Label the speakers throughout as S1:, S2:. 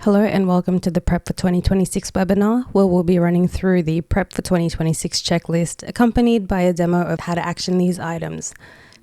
S1: Hello and welcome to the Prep for 2026 webinar, where we'll be running through the Prep for 2026 checklist, accompanied by a demo of how to action these items.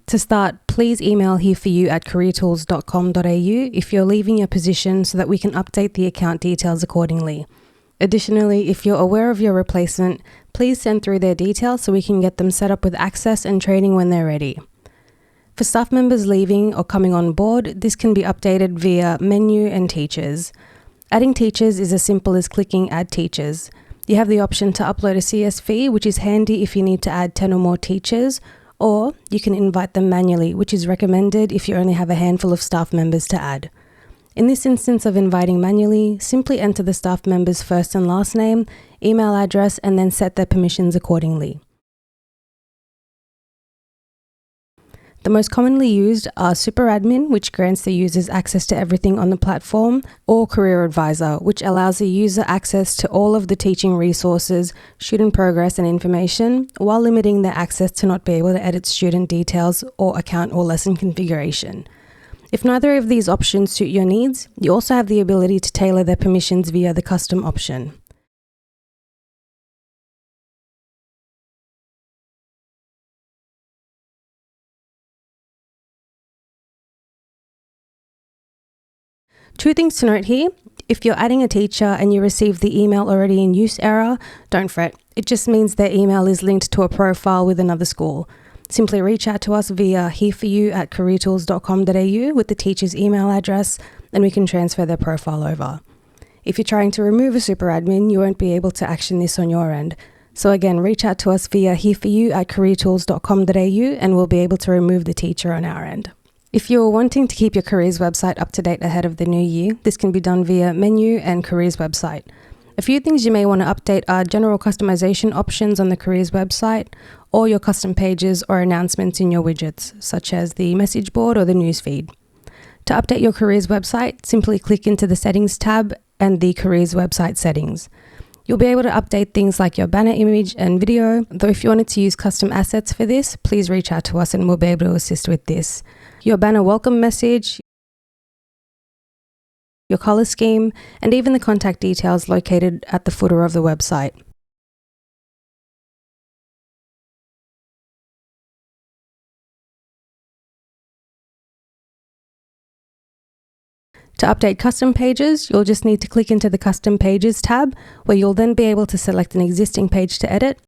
S1: To start, please email hereforyou@careertools.com.au if you're leaving your position so that we can update the account details accordingly. Additionally, if you're aware of your replacement, please send through their details so we can get them set up with access and training when they're ready. For staff members leaving or coming on board, this can be updated via menu and teachers. Adding teachers is as simple as clicking Add Teachers. You have the option to upload a CSV, which is handy if you need to add 10 or more teachers, or you can invite them manually, which is recommended if you only have a handful of staff members to add. In this instance of inviting manually, simply enter the staff member's first and last name, email address, and then set their permissions accordingly. The most commonly used are Super Admin, which grants the users access to everything on the platform, or Career Advisor, which allows the user access to all of the teaching resources, student progress and information, while limiting their access to not be able to edit student details or account or lesson configuration. If neither of these options suit your needs, you also have the ability to tailor their permissions via the custom option. Two things to note here. If you're adding a teacher and you receive the email already in use error, don't fret. It just means their email is linked to a profile with another school. Simply reach out to us via hereforyou@careertools.com.au with the teacher's email address and we can transfer their profile over. If you're trying to remove a super admin, you won't be able to action this on your end. So again, reach out to us via hereforyou@careertools.com.au and we'll be able to remove the teacher on our end. If you're wanting to keep your careers website up to date ahead of the new year, this can be done via menu and careers website. A few things you may want to update are general customization options on the careers website, or your custom pages or announcements in your widgets, such as the message board or the newsfeed. To update your careers website, simply click into the settings tab and the careers website settings. You'll be able to update things like your banner image and video, though if you wanted to use custom assets for this, please reach out to us and we'll be able to assist with this. Your banner welcome message, your color scheme, and even the contact details located at the footer of the website. To update custom pages, you'll just need to click into the Custom Pages tab, where you'll then be able to select an existing page to edit.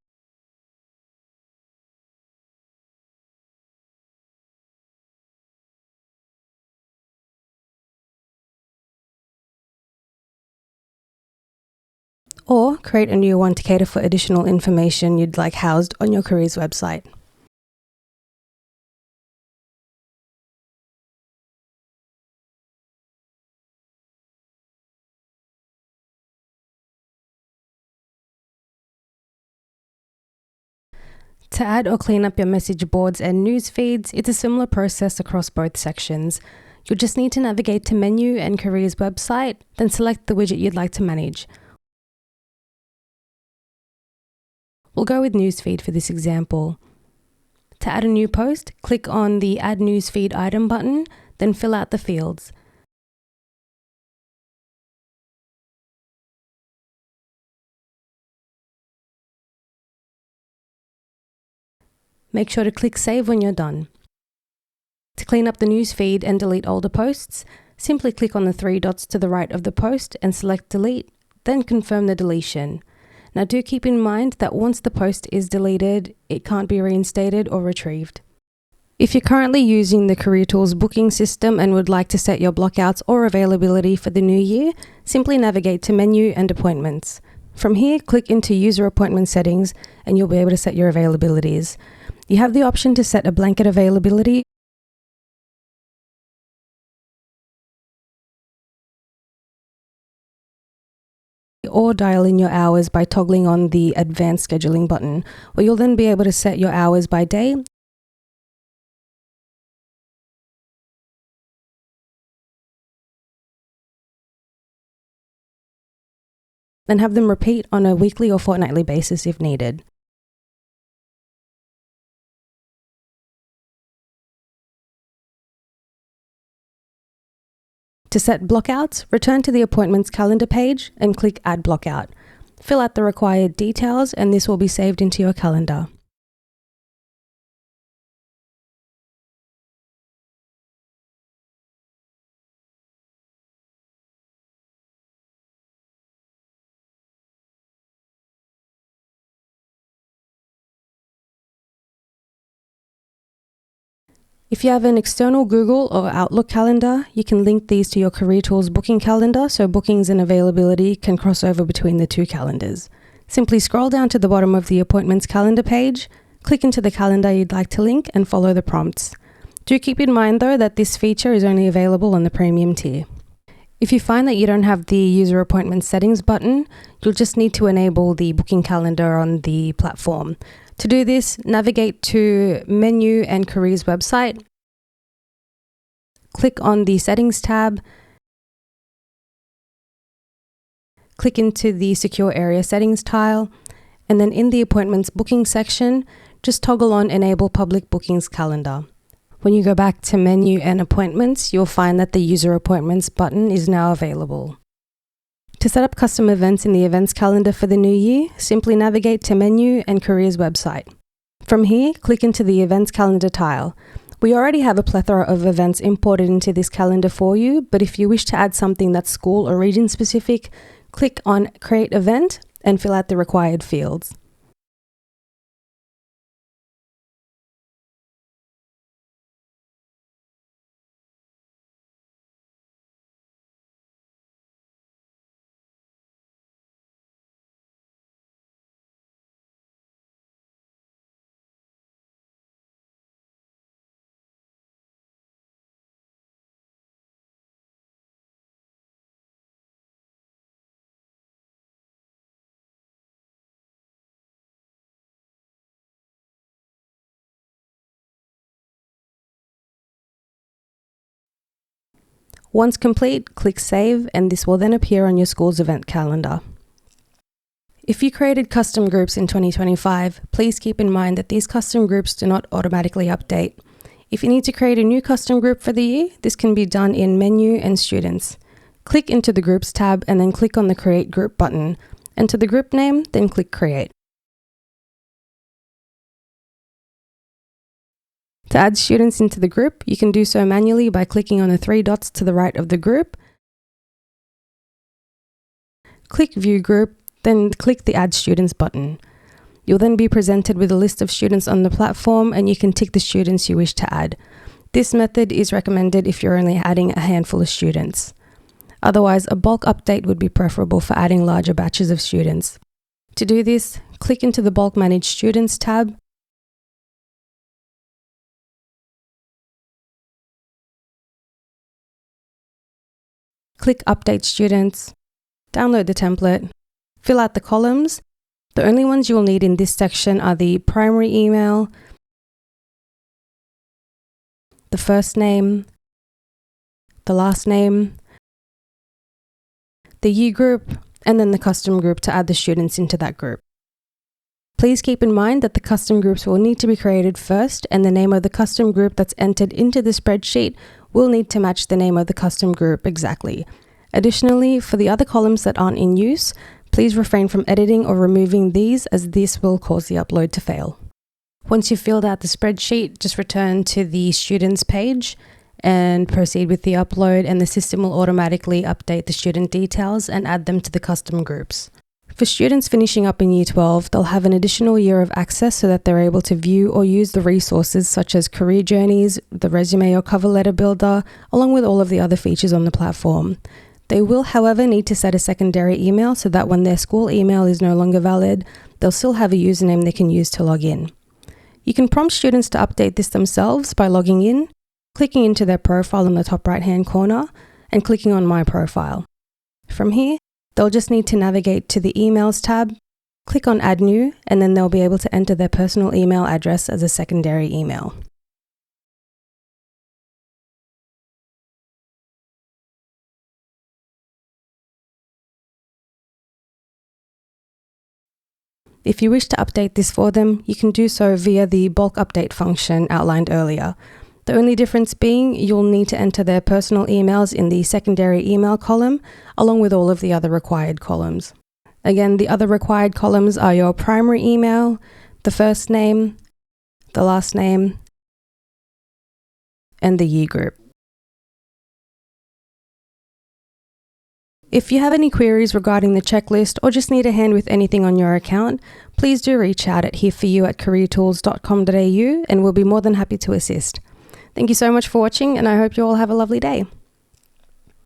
S1: Or create a new one to cater for additional information you'd like housed on your careers website. To add or clean up your message boards and news feeds, it's a similar process across both sections. You'll just need to navigate to Menu and Careers website, then select the widget you'd like to manage. We'll go with Newsfeed for this example. To add a new post, click on the Add Newsfeed item button, then fill out the fields. Make sure to click Save when you're done. To clean up the newsfeed and delete older posts, simply click on the three dots to the right of the post and select Delete, then confirm the deletion. Now do keep in mind that once the post is deleted, it can't be reinstated or retrieved. If you're currently using the Career Tools booking system and would like to set your blockouts or availability for the new year, simply navigate to Menu and Appointments. From here, click into User Appointment Settings and you'll be able to set your availabilities. You have the option to set a blanket availability or dial in your hours by toggling on the Advanced Scheduling button, where you'll then be able to set your hours by day and have them repeat on a weekly or fortnightly basis if needed. To set blockouts, return to the appointments calendar page and click Add Blockout. Fill out the required details and this will be saved into your calendar. If you have an external Google or Outlook calendar, you can link these to your Career Tools booking calendar so bookings and availability can cross over between the two calendars. Simply scroll down to the bottom of the appointments calendar page, click into the calendar you'd like to link and follow the prompts. Do keep in mind though that this feature is only available on the premium tier. If you find that you don't have the user appointment settings button, you'll just need to enable the booking calendar on the platform. To do this, navigate to Menu and Careers website. Click on the Settings tab. Click into the Secure Area Settings tile. And then in the Appointments Booking section, just toggle on Enable Public Bookings Calendar. When you go back to Menu and Appointments, you'll find that the User Appointments button is now available. To set up custom events in the events calendar for the new year, simply navigate to Menu and Careers website. From here, click into the Events Calendar tile. We already have a plethora of events imported into this calendar for you, but if you wish to add something that's school or region specific, click on Create Event and fill out the required fields. Once complete, click Save and this will then appear on your school's event calendar. If you created custom groups in 2025, please keep in mind that these custom groups do not automatically update. If you need to create a new custom group for the year, this can be done in Menu and Students. Click into the Groups tab and then click on the Create Group button. Enter the group name, then click Create. To add students into the group, you can do so manually by clicking on the three dots to the right of the group. Click View Group, then click the Add Students button. You'll then be presented with a list of students on the platform and you can tick the students you wish to add. This method is recommended if you're only adding a handful of students. Otherwise, a bulk update would be preferable for adding larger batches of students. To do this, click into the Bulk Manage Students tab. Click Update Students, download the template, fill out the columns. The only ones you will need in this section are the primary email, the first name, the last name, the year group, and then the custom group to add the students into that group. Please keep in mind that the custom groups will need to be created first and the name of the custom group that's entered into the spreadsheet will need to match the name of the custom group exactly. Additionally, for the other columns that aren't in use, please refrain from editing or removing these as this will cause the upload to fail. Once you've filled out the spreadsheet, just return to the students page and proceed with the upload and the system will automatically update the student details and add them to the custom groups. For students finishing up in Year 12, they'll have an additional year of access so that they're able to view or use the resources such as career journeys, the resume or cover letter builder, along with all of the other features on the platform. They will, however, need to set a secondary email so that when their school email is no longer valid, they'll still have a username they can use to log in. You can prompt students to update this themselves by logging in, clicking into their profile in the top right-hand corner, and clicking on My Profile. From here, they'll just need to navigate to the Emails tab, click on Add New, and then they'll be able to enter their personal email address as a secondary email. If you wish to update this for them, you can do so via the bulk update function outlined earlier. The only difference being you'll need to enter their personal emails in the secondary email column, along with all of the other required columns. Again, the other required columns are your primary email, the first name, the last name, and the year group. If you have any queries regarding the checklist or just need a hand with anything on your account, please do reach out at hereforyou@careertools.com.au and we'll be more than happy to assist. Thank you so much for watching, and I hope you all have a lovely day.